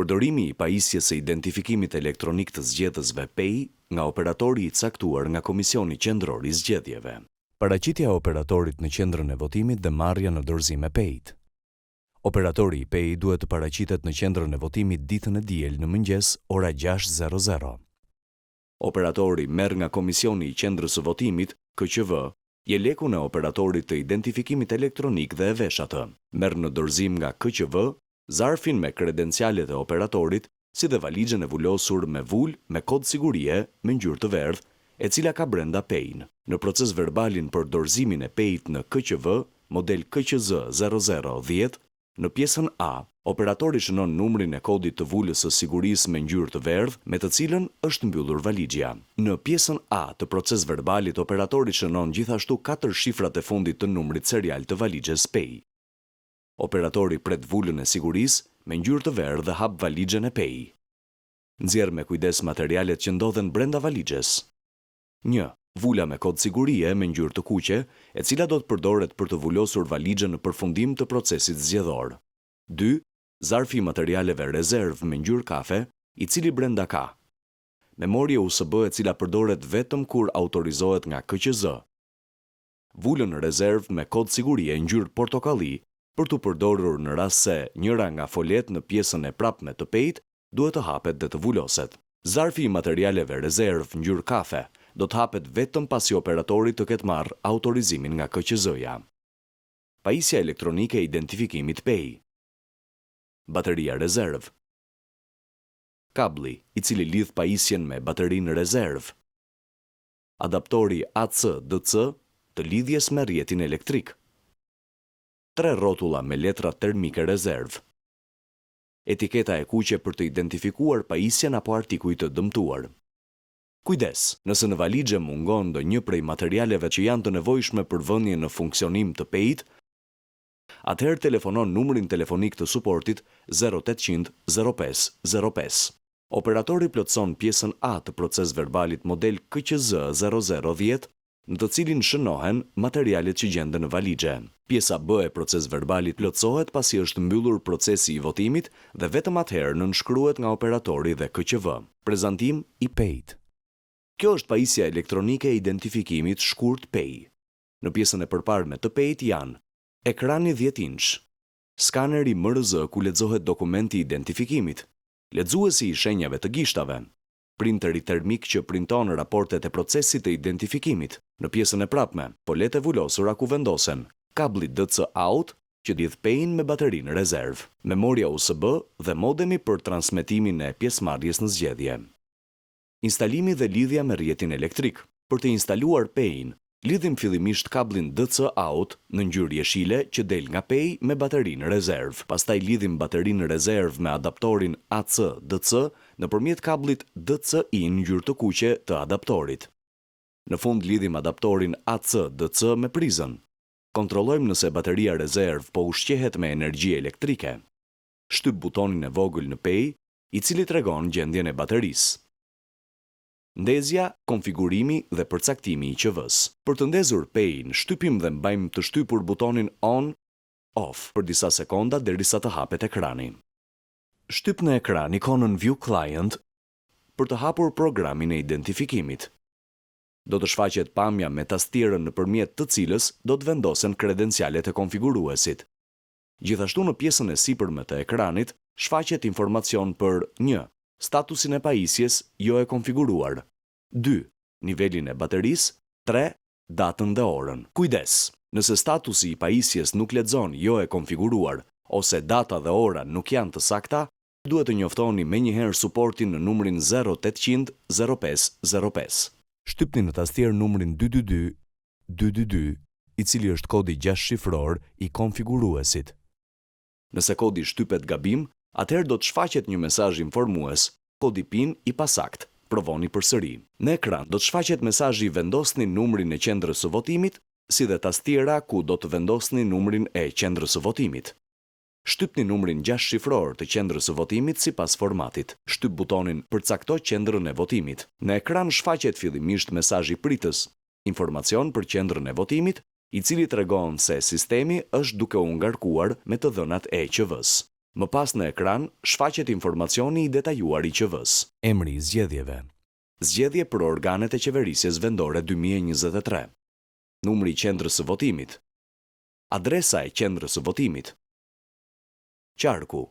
Përdorimi i pajisjes së identifikimit elektronik të zgjedhësve PEI nga operatori i caktuar nga Komisioni Qendror i Zgjedhjeve. Paraqitja e operatorit në qendrën e votimit dhe marrja në dorëzim e PEI-t. Operatori i PEI duhet të paraqitet në qendrën e votimit ditën e diel në mëngjes ora 6:00. Operatori merr nga Komisioni i Qendrës së Votimit, KQV, jelekun e operatorit të identifikimit elektronik dhe e vesh atë. Merr në dorëzim nga KQV zarfin me kredencialet e operatorit, si dhe valixhen e vulosur me vul me kod sigurie me ngjyrë të verdhë, e cila ka brenda PEI-n. Në proces verbalin për dorëzimin e PEI-t në KQV, model KQZ 0010, në pjesën A, operatori shënon numrin e kodit të vulës së sigurisë me ngjyrë të verdhë, me të cilën është mbyllur valixhja. Në pjesën A të proces verbalit, operatori shënon gjithashtu 4 shifrat e fundit të numrit serial të valixhes PEI. Operatori pret vulën e sigurisë me ngjyrë të verdhë dhe hap valixhen e PEI. Nxjerr me kujdes materialet që ndodhen brenda valixhes. 1. Vula me kod sigurie me ngjyrë të kuqe, e cila do të përdoret për të vulosur valixhen në përfundim të procesit zgjedhor. 2. Zarfi i materialeve rezervë me ngjyrë kafe, i cili brenda ka memorie USB e cila përdoret vetëm kur autorizohet nga KQZ. Vulën rezervë me kod sigurie ngjyrë portokalli për të përdorur në rast se njëra nga folet në pjesën e prapme të PEI-t duhet të hapet dhe të vuloset. Zarfi i materialeve rezervë ngjyrë kafe do të hapet vetëm pasi operatori të ketë marrë autorizimin nga KQZ-ja. Pajisja elektronike e identifikimit PEI. Bateria rezervë. Kabli, i cili lidh pajisjen me baterinë rezervë. Adaptori AC-DC të lidhjes me rrjetin elektrik. 3 rrotulla me letra termike rezervë. Etiketa e kuqe për të identifikuar pajisjen apo artikuj të dëmtuar. Kujdes, nëse në valixhe mungon ndonjë prej materialeve që janë të nevojshme për vënien në funksionim të PEI-t, atëherë telefonon numrin telefonik të suportit 0800 05 05. Operatori plotëson pjesën A të proces verbalit model KQZ 0010, në të cilin shënohen materialet që gjenden në valixhe. Pjesa B e proces verbalit plotësohet pasi është mbyllur procesi i votimit dhe vetëm atëherë nënshkruhet nga operatori dhe KQV. Prezantim i PEI-t. Kjo është pajisja elektronike e identifikimit shkurt PEI. Në pjesën e përparme të PEI-t janë ekrani 10 inch, skaneri MRZ ku lexohet dokumenti i identifikimit, lexuesi i shenjave të gishtave, printeri termik që printon raportet e procesit të identifikimit. Në pjesën e prapme, polete vulosura ku vendosen, kabli DC out që lidh PEI-n me baterinë rezervë, memoria USB dhe modemi për transmetimin e pjesëmarrjes në zgjedhje. Instalimi dhe lidhja me rrjetin elektrik. Për të instaluar PEI-n, lidhim fillimisht kablin DC out në ngjyrë jeshile që del nga PEI me baterinë rezervë. Pastaj lidhim baterinë rezervë me adaptorin AC-DC nëpërmjet kablit DC in ngjyrë të kuqe të adaptorit. Në fund lidhim adaptorin AC-DC me prizën. Kontrollojmë nëse bateria rezervë po ushqehet me energji elektrike. Shtyp butonin e vogël në PEI, i cili tregon gjendjen e baterisë. Ndezja, konfigurimi dhe përcaktimi i QV-s. Për të ndezur PEI-n, shtypim dhe mbajmë të shtypur butonin on/off për disa sekonda derisa të hapet ekrani. Shtyp në ekran ikonën View Client për të hapur programin e identifikimit. Do të shfaqet pamja me tastierën nëpërmjet të cilës do të vendosen kredencialet e konfiguruesit. Gjithashtu në pjesën e sipërme të ekranit shfaqet informacion për 1. Statusin e pajisjes jo e konfiguruar. 2. Nivelin e baterisë. 3. Datën dhe orën. Kujdes! Nëse statusi i pajisjes nuk lexon jo e konfiguruar ose data dhe ora nuk janë të sakta, duhet të njoftoni menjëherë suportin në numrin 0800 05 05. Shtypni në tastier numrin 222 222, i cili është kodi 6 shifror i konfiguruesit. Nëse kodi shtypet gabim, atëherë do të shfaqet një mesazh informues, kodi PIN i pasakt, provoni përsëri. Në ekran do të shfaqet mesazhi vendosni numrin e qendrës së votimit, si dhe tastiera ku do të vendosni numrin e qendrës së votimit. Shtypni numrin 6 shifror të qendrës së votimit sipas formatit. Shtyp butonin përcakto qendrën e votimit. Në ekran shfaqet fillimisht mesazhi pritës, informacion për qendrën e votimit, i cili tregon se sistemi është duke u ngarkuar me të dhënat e QV-s. Më pas në ekran shfaqet informacioni i detajuar i QV-s. Emri i zgjedhjeve. Zgjedhje për organet e qeverisjes vendore 2023. Numri i qendrës së votimit. Adresa e qendrës së votimit. Qarku.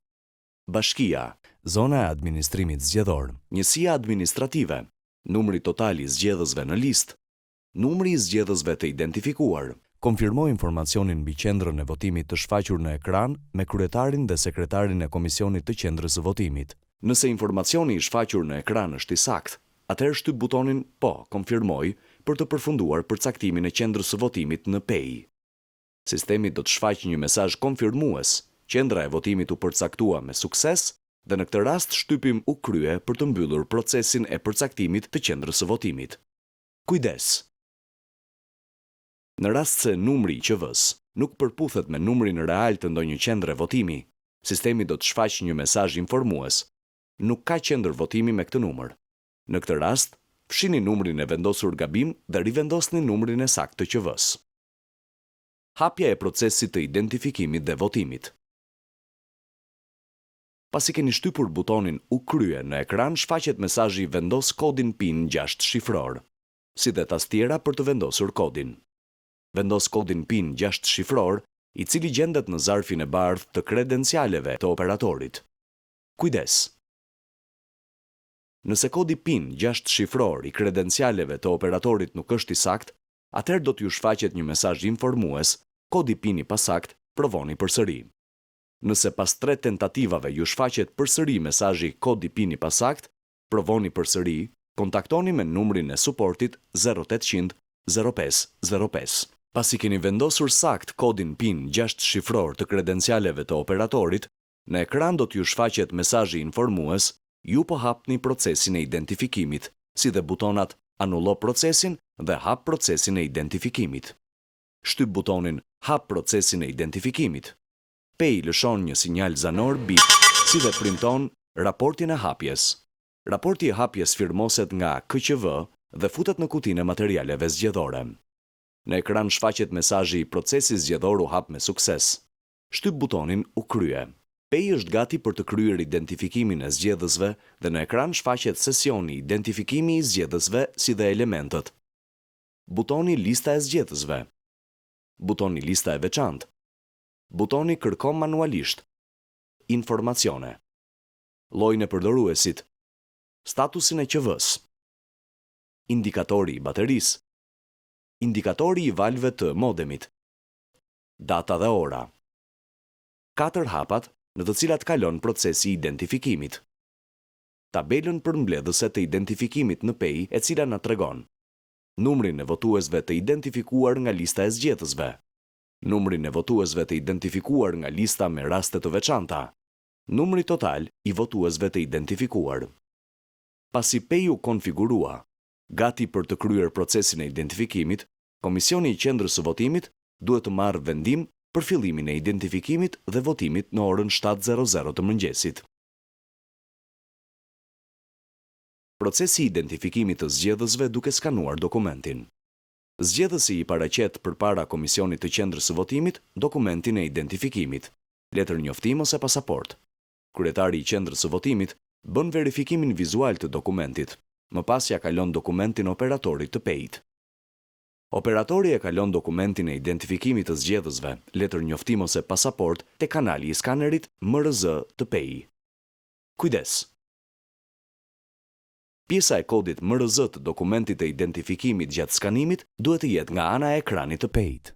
Bashkia. Zona e administrimit zgjedhor. Njësia administrative. Numri total i zgjedhësve në listë. Numri i zgjedhësve të identifikuar. Konfirmoj informacionin mbi qendrën e votimit të shfaqur në ekran me kryetarin dhe sekretarin e komisionit të qendrës së votimit. Nëse informacioni i shfaqur në ekran është i saktë, atëherë shtyp butonin Po, konfirmoj për të përfunduar përcaktimin e qendrës së votimit në PEI. Sistemi do të shfaqë një mesazh konfirmues. Qendra e votimit u përcaktua me sukses dhe në këtë rast shtypim u krye për të mbyllur procesin e përcaktimit të qendrës së votimit. Kujdes! Në rast se numri i QV-s nuk përputhet me numrin real të ndonjë qendre votimi, sistemi do të shfaqë një mesazh informues. Nuk ka qendër votimi me këtë numër. Në këtë rast, fshini numrin e vendosur gabim dhe rivendosni numrin e saktë të QV-s. Hapja e procesit të identifikimit dhe votimit. Pasi keni shtypur butonin U krye në ekran, shfaqet mesazhi vendos kodin PIN 6 shifror, si dhe tastiera për të vendosur kodin. Vendos kodin PIN 6 shifror, i cili gjendet në zarfin e bardhë të kredencialeve të operatorit. Kujdes! Nëse kodi PIN 6 shifror i kredencialeve të operatorit nuk është i saktë, atëherë do t'ju shfaqet një mesazh informues, kodi PIN i pasakt, provoni përsëri. Nëse pas 3 tentativave ju shfaqet përsëri mesazhi kodi PIN i pasakt, provoni përsëri, kontaktoni me numrin e suportit 0800 05 05. Pasi keni vendosur sakt kodin PIN 6 shifror të kredencialeve të operatorit, në ekran do t'ju shfaqet mesazhi informues, ju po hapni procesin e identifikimit, si dhe butonat Anullo procesin dhe Hap procesin e identifikimit. Shtyp butonin Hap procesin e identifikimit. PEI lëshon një sinjal zanor bip, si dhe printon raportin e hapjes. Raporti e hapjes firmoset nga KQV dhe futet në kutinë e materialeve zgjedhore. Në ekran shfaqet mesazhi procesi zgjedhor u hap me sukses. Shtyp butonin U krye. PEI është gati për të kryer identifikimin e zgjedhësve dhe në ekran shfaqet sesioni identifikimi i zgjedhësve si dhe elementët. Butoni Lista e zgjedhësve. Butoni Lista e veçantë. Butoni Kërko manualisht. Informacione. Llojin e përdoruesit. Statusin e QV-s. Indikatori i baterisë. Indikatori i valve të modemit. Data dhe ora. 4 hapat në të cilat kalon procesi i identifikimit. Tabelën përmbledhëse të identifikimit në PEI e cila na tregon numrin e votuesve të identifikuar nga lista e zgjedhësve, numrin e votuesve të identifikuar nga lista me raste të veçanta, numri total i votuesve të identifikuar. Pasi PEI u konfigurua, gati për të kryer procesin e identifikimit, Komisioni i Qendrës së Votimit duhet të marrë vendim për fillimin e identifikimit dhe votimit në orën 7:00 të mëngjesit. Procesi i identifikimit të zgjedhësve duke skanuar dokumentin. Zgjedhësi i paraqet përpara Komisionit të Qendrës së Votimit dokumentin e identifikimit, letër njoftim ose pasaport. Kryetari i Qendrës së Votimit bën verifikimin vizual të dokumentit, më pas ja kalon dokumentin operatorit të PEI-t. Operatori e kalon dokumentin e identifikimit të zgjedhësve, letër njoftim ose pasaport, te kanali i skanerit MRZ të PEI. Kujdes! Pjesa e kodit MRZ të dokumentit të identifikimit gjatë skanimit duhet të jetë nga ana e ekranit të PEI-t.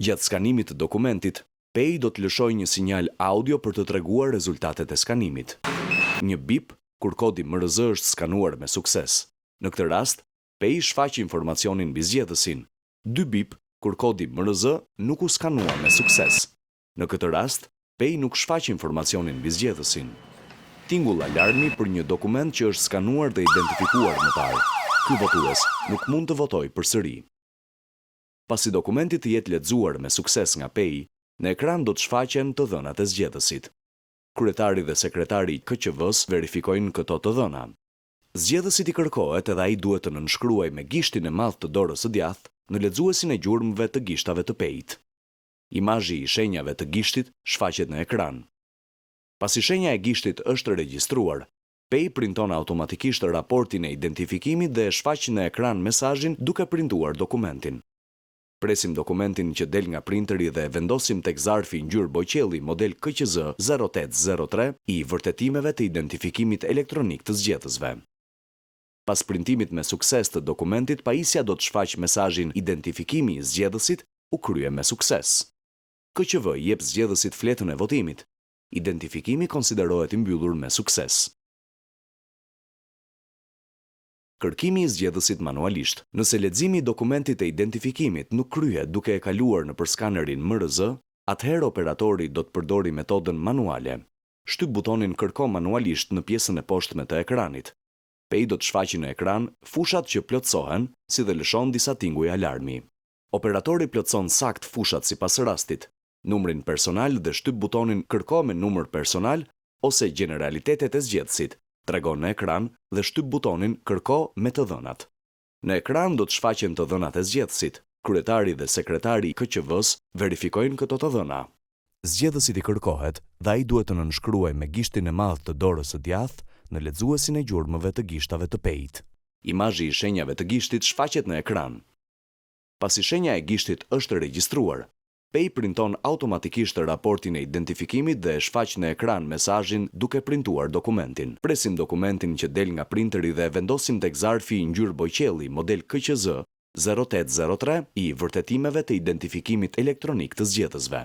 Gjatë skanimit të dokumentit, PEI do të lëshojë një sinjal audio për të treguar rezultatet e skanimit. Një bip kur kodi MRZ është skanuar me sukses. Në këtë rast, PEI shfaq informacionin mbi zgjedhësin. 2 bip kur kodi MRZ nuk u skanua me sukses. Në këtë rast, PEI nuk shfaq informacionin mbi zgjedhësin. Tingull alarmi për një dokument që është skanuar dhe identifikuar më parë. Ky votues nuk mund të votojë përsëri. Pasi dokumenti të jetë lexuar me sukses nga PEI, në ekran do të shfaqen të dhënat e zgjedhësit. Kryetari dhe sekretari i KQV-s verifikojnë këto të dhëna. Zgjedhësit i kërkohet edhe ai duhet të nënshkruajë me gishtin e madh të dorës së djathtë në lexuesin e gjurmëve të gishtave të PEI-t. Imazhi i shenjave të gishtit shfaqet në ekran. Pasi shenja e gishtit është regjistruar, Pay printon automatikisht raportin e identifikimit dhe e shfaq në ekran mesazhin duke printuar dokumentin. Presim dokumentin që del nga printeri dhe vendosim tek zarfi ngjyrë boqelli model KQZ 0803 i vërtetimeve të identifikimit elektronik të zgjedhësve. Pas printimit me sukses të dokumentit, pajisja do të shfaq mesazhin identifikimi i zgjedhësit u krye me sukses. KQV jep zgjedhësit fletën e votimit. Identifikimi konsiderohet i mbyllur me sukses. Kërkimi i zgjedhësit manualisht. Nëse leximi i dokumentit e identifikimit nuk kryhet duke e kaluar nëpër skanerin MRZ, atëherë operatori do të përdori metodën manuale. Shtyp butonin kërko manualisht në pjesën e poshtme të ekranit. Pay do të shfaqë në ekran fushat që plotësohen, si dhe lëshon disa tinguj alarmi. Operatori plotëson sakt fushat sipas rastit, numrin personal dhe shtyp butonin kërko me numër personal ose generalitetet e zgjedhësit. Tregon në ekran dhe shtyp butonin kërko me të dhënat. Në ekran do të shfaqen të dhënat e zgjedhësit. Kryetari dhe sekretari i KQV-s verifikojnë këto të dhëna. Zgjedhësit i kërkohet dhe ai duhet të nënshkruaj me gishtin e madh të dorës së djathtë në lexuesin e gjurmëve të gishtave të Payt. Imazhi i shenjave të gishtit shfaqet në ekran. Pasi shenja e gishtit është regjistruar, Pay printon automatikisht raportin e identifikimit dhe e shfaq në ekran mesazhin duke printuar dokumentin. Presim dokumentin që del nga printeri dhe vendosim tek zarfi i ngjyrë boqelli model KQZ 0803 i vërtetimeve të identifikimit elektronik të zgjedhësve.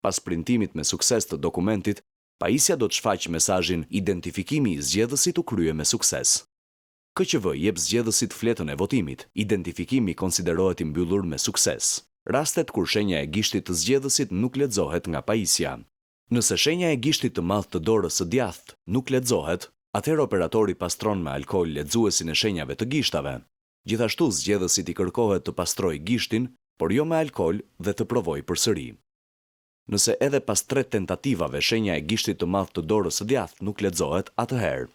Pas printimit me sukses të dokumentit, pajisja do të shfaq mesazhin identifikimi i zgjedhësit u krye me sukses. KQV jep zgjedhësit fletën e votimit. Identifikimi konsiderohet i mbyllur me sukses. Rastet kur shenja e gishtit të zgjedhësit nuk lexohet nga pajisja. Nëse shenja e gishtit të madh të dorës së djathtë nuk lexohet, atëherë operatori pastron me alkool lexuesin e shenjave të gishtave. Gjithashtu zgjedhësit i kërkohet të pastrojë gishtin, por jo me alkool dhe të provojë përsëri. Nëse edhe pas 3 tentativave shenja e gishtit të madh të dorës së djathtë nuk lexohet, atëherë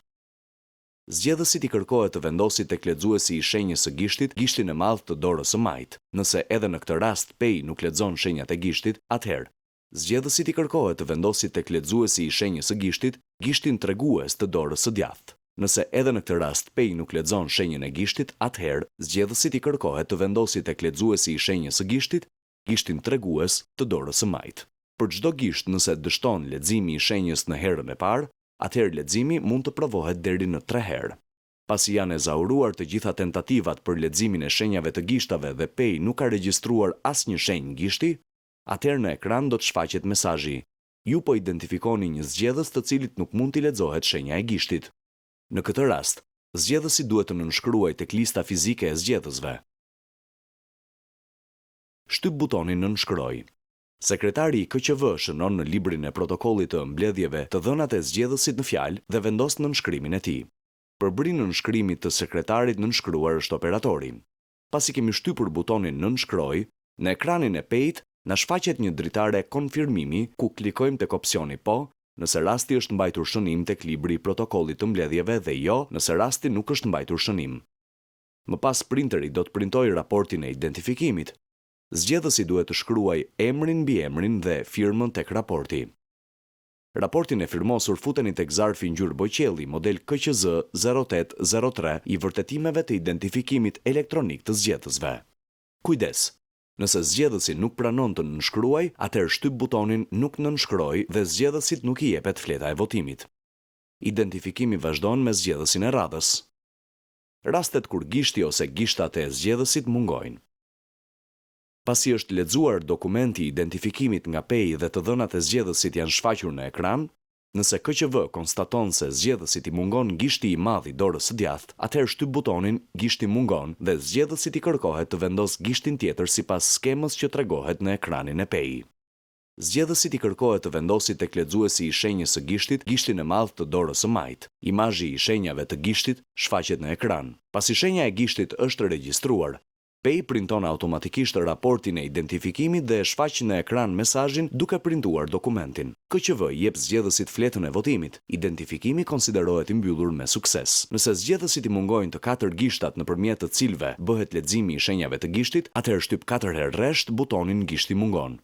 zgjedhësit i kërkohet të vendosi tek lexuesi i shenjës së gishtit gishtin e madh të dorës së majt. Nëse edhe në këtë rast Pay nuk lexon shenjat e gishtit, atëherë zgjedhësit i kërkohet të vendosi tek lexuesi i shenjës së gishtit gishtin tregues të dorës së djathtë. Nëse edhe në këtë rast Pay nuk lexon shenjën e gishtit, atëherë zgjedhësit i kërkohet të vendosi tek lexuesi i shenjës së gishtit gishtin tregues të dorës së majt. Për çdo gisht nëse dështon leximi i shenjës në herën e parë, atëherë leximi mund të provohet deri në 3 herë. Pasi janë ezauruar të gjitha tentativat për leximin e shenjave të gishtave dhe Pay nuk ka regjistruar asnjë shenjë gishti, atëherë në ekran do të shfaqet mesazhi: ju po identifikoni një zgjedhës të cilit nuk mund t'i lexohet shenja e gishtit. Në këtë rast, zgjedhësi duhet të nënshkruajë tek lista fizike e zgjedhësve. Shtyp butonin nënshkroj. Sekretari i KQV shënon në librin e protokollit të mbledhjeve të dhënat e zgjedhësit në fjalë dhe vendos nënshkrimin e tij. Përbri nënshkrimit të sekretarit nënshkruar është operatori. Pasi kemi shtypur butonin nënshkroj, në ekranin e Payt na shfaqet një dritare konfirmimi ku klikojmë tek opsioni po, nëse rasti është mbajtur shënim tek libri i protokollit të mbledhjeve dhe jo nëse rasti nuk është mbajtur shënim. Më pas printeri do të printojë raportin e identifikimit. Zgjedhësi duhet të shkruajë emrin mbi emrin dhe firmën tek raporti. Raportin e firmosur futeni tek zarfi ngjyrë boqelli model KQZ 0803 i vërtetimeve të identifikimit elektronik të zgjedhësve. Kujdes! Nëse zgjedhësi nuk pranon të nënshkruajë, atëherë shtyp butonin nuk nënshkroj dhe zgjedhësit nuk i jepet fleta e votimit. Identifikimi vazhdon me zgjedhësin e radhës. Rastet kur gishti ose gishtat e zgjedhësit mungojnë. Pasi është lexuar dokumenti i identifikimit nga Pay dhe të dhënat e zgjedhësit janë shfaqur në ekran, nëse KQV konstaton se zgjedhësit i mungon gishti i madh i dorës së djathtë, atëherë shtyp butonin gishti mungon dhe zgjedhësit i kërkohet të vendos gishtin tjetër sipas skemës që tregohet në ekranin e Pay. Zgjedhësit i kërkohet të vendosi tek lexuesi i shenjës së gishtit gishtin e madh të dorës së majt. Imazhi i shenjave të gishtit shfaqet në ekran. Pasi shenja e gishtit është regjistruar, Pay printon automatikisht raportin e identifikimit dhe e shfaq në ekran mesazhin duke printuar dokumentin. KQV jep zgjedhësit fletën e votimit. Identifikimi konsiderohet i mbyllur me sukses. Nëse zgjedhësit i mungojnë të 4 gishtat nëpërmjet të cilëve bëhet leximi i shenjave të gishtit, atëherë shtyp 4 herë rresht butonin gishti mungon.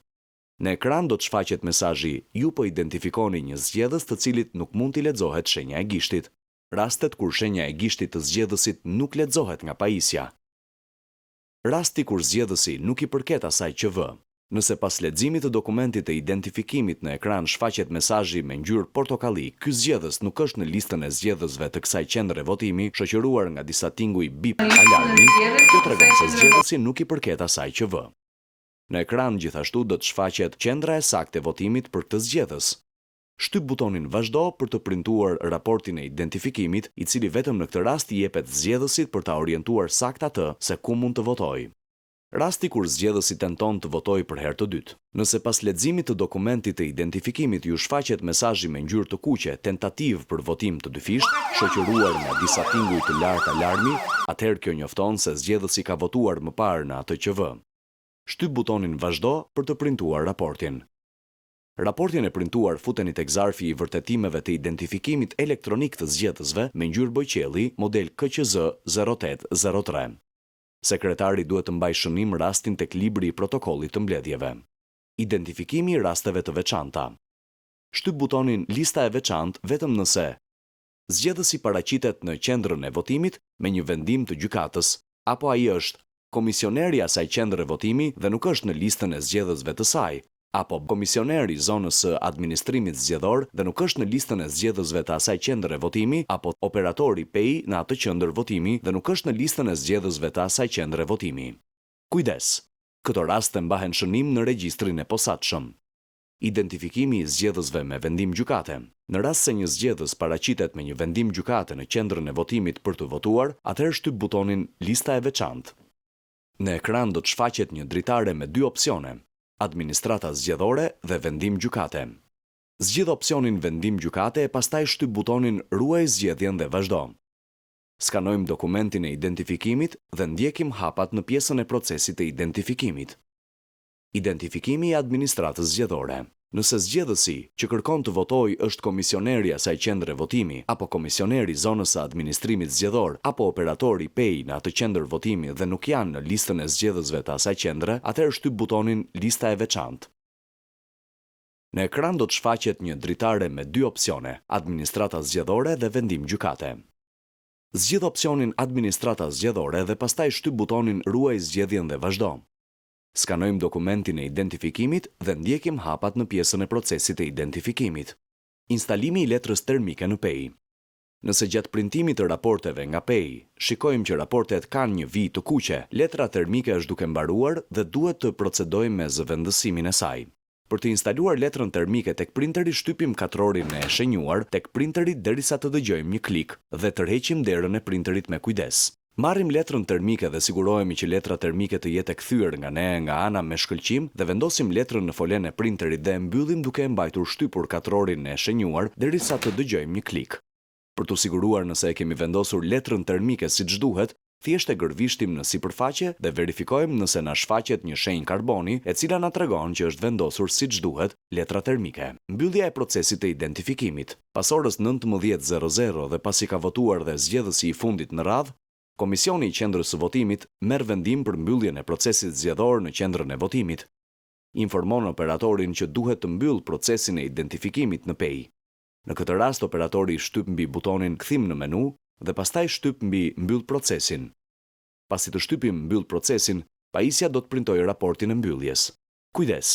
Në ekran do të shfaqet mesazhi "Ju po identifikoni një zgjedhës të cilit nuk mund t'i lexohet shenja e gishtit. Rastet kur shenja e gishtit të zgjedhësit nuk lexohet nga pajisja. Rasti kur zgjedhësi nuk i përket asaj QV. Nëse pas leximit të dokumentit të identifikimit në ekran shfaqet mesazhi me ngjyrë portokalli, ky zgjedhës nuk është në listën e zgjedhësve të kësaj qendre votimi, shoqëruar nga disa tinguj bip alarmi, kjo tregon se zgjedhësi nuk i përket asaj QV. Në ekran gjithashtu do të shfaqet qendra e saktë e votimit për këtë zgjedhës. Shtyp butonin vazhdo për të printuar raportin e identifikimit, i cili vetëm në këtë rast i jepet zgjedhësit për ta orientuar saktë atë se ku mund të votojë. Rasti kur zgjedhësi tenton të votojë për herë të dytë. Nëse pas leximit të dokumentit të identifikimit ju shfaqet mesazhi me ngjyrë të kuqe tentativë për votim të dyfisht, shoqëruar nga disa tinguj të lartë alarmi, atëherë kjo njofton se zgjedhësi ka votuar më parë në atë QV. Shtyp butonin vazhdo për të printuar raportin. Raportin e printuar futeni tek zarfi i vërtetimeve të identifikimit elektronik të zgjedhësve me ngjyrë bojqelli, model KQZ 0803. Sekretari duhet të mbajë shënim rastin tek libri i protokollit të mbledhjeve. Identifikimi i rasteve të veçanta. Shtyp butonin lista e veçantë vetëm nëse zgjedhësi paraqitet në qendrën e votimit me një vendim të gjykatës, apo ai është komisioneri i asaj qendre votimi dhe nuk është në listën e zgjedhësve të saj, apo komisioneri i zonës së administrimit zgjedhor dhe nuk është në listën e zgjedhësve të asaj qendre votimi, apo operatori PEI në atë qendër votimi dhe nuk është në listën e zgjedhësve të asaj qendre votimi. Kujdes! Këto raste mbahen shënim në regjistrin e posaçëm. Identifikimi i zgjedhësve me vendim gjykate. Në rast se një zgjedhës paraqitet me një vendim gjykate në qendrën e votimit për të votuar, atëherë shtyp butonin lista e veçantë. Në ekran do të shfaqet një dritare me dy opsione: administrata zgjedhore dhe vendim gjykate. Zgjidh opsionin vendim gjykate e pastaj shtyp butonin ruaj zgjedhjen dhe vazhdo. Skanojmë dokumentin e identifikimit dhe ndjekim hapat në pjesën e procesit të identifikimit. Identifikimi i administratës zgjedhore. Nëse zgjedhësi që kërkon të votojë është komisioneri i asaj qendre votimi, apo komisioneri i zonës së administrimit zgjedhor, apo operatori PEI në atë qendër votimi dhe nuk janë në listën e zgjedhësve të asaj qendre, atëherë shtyp butonin lista e veçantë. Në ekran do të shfaqet një dritare me dy opsione: administrata zgjedhore dhe vendim gjykate. Zgjidh opsionin administrata zgjedhore dhe pastaj shtyp butonin ruaj zgjedhjen dhe vazhdo. Skanojmë dokumentin e identifikimit dhe ndjekim hapat në pjesën e procesit të identifikimit. Instalimi i letrës termike në PEI. Nëse gjatë printimit të raporteve nga PEI, shikojmë që raportet kanë një vijë të kuqe, letra termike është duke mbaruar dhe duhet të procedojmë me zëvendësimin e saj. Për të instaluar letrën termike tek printeri, shtypim katrorin e shenjuar tek printeri derisa të dëgjojmë një klik dhe tërheqim derën e printerit me kujdes. Marrim letrën termike dhe sigurohemi që letra termike të jetë e kthyer nga ne nga ana me shkëlqim dhe vendosim letrën në folen e printerit dhe e mbyllim duke e mbajtur shtypur katrorin e shenjuar derisa të dëgjojmë një klik. Për të siguruar nëse e kemi vendosur letrën termike siç duhet, thjesht e gërvishtim në sipërfaqe dhe verifikojmë nëse na shfaqet një shenjë karboni e cila na tregon që është vendosur siç duhet letra termike. Mbyllja e procesit të identifikimit. Pas orës 19:00 dhe pasi ka votuar dhe zgjedhësi i fundit në radhë, Komisioni i qendrës së votimit merr vendim për mbylljen e procesit zgjedhor në qendrën e votimit. Informon operatorin që duhet të mbyll procesin e identifikimit në PEI. Në këtë rast operatori shtyp mbi butonin kthim në menu dhe pastaj shtyp mbi mbyll procesin. Pasi të shtypim mbyll procesin, pajisja do të printojë raportin e mbylljes. Kujdes!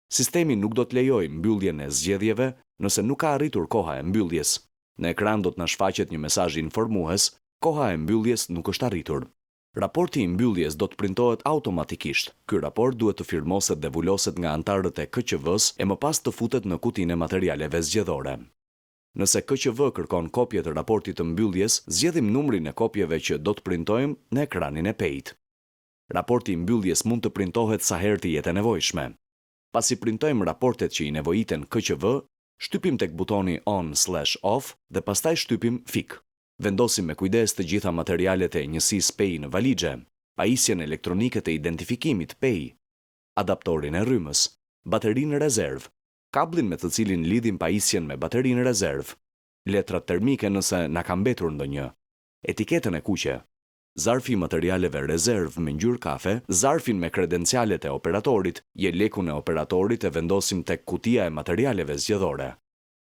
Sistemi nuk do të lejojë mbylljen e zgjedhjeve nëse nuk ka arritur koha e mbylljes. Në ekran do të na shfaqet një mesazh informues: koha e mbylljes nuk është arritur. Raporti i mbylljes do të printohet automatikisht. Ky raport duhet të firmoset dhe vuloset nga anëtarët e KQV-s e më pas të futet në kutinë e materialeve zgjedhore. Nëse KQV kërkon kopje të raportit të mbylljes, zgjedhim numrin e kopjeve që do të printojmë në ekranin e PEI-t. Raporti i mbylljes mund të printohet sa herë të jetë e nevojshme. Pasi printojmë raportet që i nevojiten KQV, shtypim tek butoni on/off dhe pastaj shtypim fik. Vendosim me kujdes të gjitha materialet e njësisë PEI në valixhe, pajisjen elektronike të identifikimit PEI, adaptorin e rrymës, baterinë rezervë, kablin me të cilin lidhim pajisjen me baterinë rezervë, letrat termike nëse na ka mbetur ndonjë, etiketën e kuqe, zarfi i materialeve rezervë me ngjyrë kafe, zarfin me kredencialet e operatorit, jelekun e operatorit e vendosim tek kutia e materialeve zgjedhore.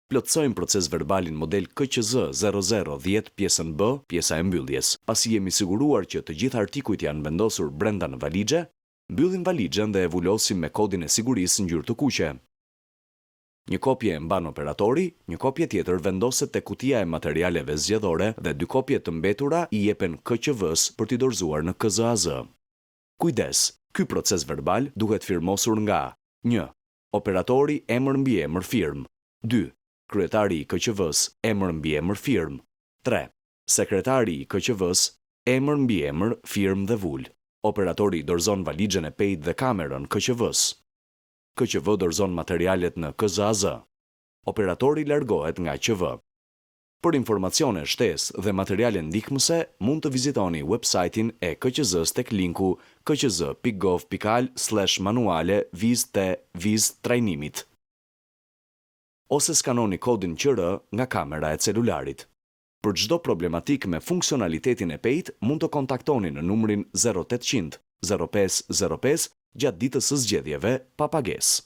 Plotësojmë proces verbalin model KQZ 0010 pjesën B, pjesa e mbylljes. Pasi jemi siguruar që të gjithë artikujt janë vendosur brenda në valixhe, mbyllim valixhen dhe e vulosim me kodin e sigurisë ngjyrë të kuqe. Një kopje e mban operatori, një kopje tjetër vendoset te kutia e materialeve zgjedhore dhe 2 kopje të mbetura i jepen KQV-s për t'i dorëzuar në KZAZ. Kujdes, ky proces verbal duhet firmosur nga 1. Operatori emër mbi emër firmë. 2. Kryetari i KQV-s emër mbi emër firmë. 3. Sekretari i KQV-s emër mbi emër firmë dhe vul. Operatori dorëzon valixhen e pejt dhe kamerën KQV-s. KQV dorëzon materialet në KZAZ. Operatori largohet nga QV. Për informacione, shtesë dhe materiale ndihmëse, mund të vizitoni websajtin e KQZ-s tek linku kqz.gov.al/manuale vizë trajnimit. Ose skanoni kodin QR nga kamera e celularit. Për çdo problematik me funksionalitetin e pejt, mund të kontaktoni në numrin 0800 0505 gjatë ditës së zgjedhjeve pa pagesë.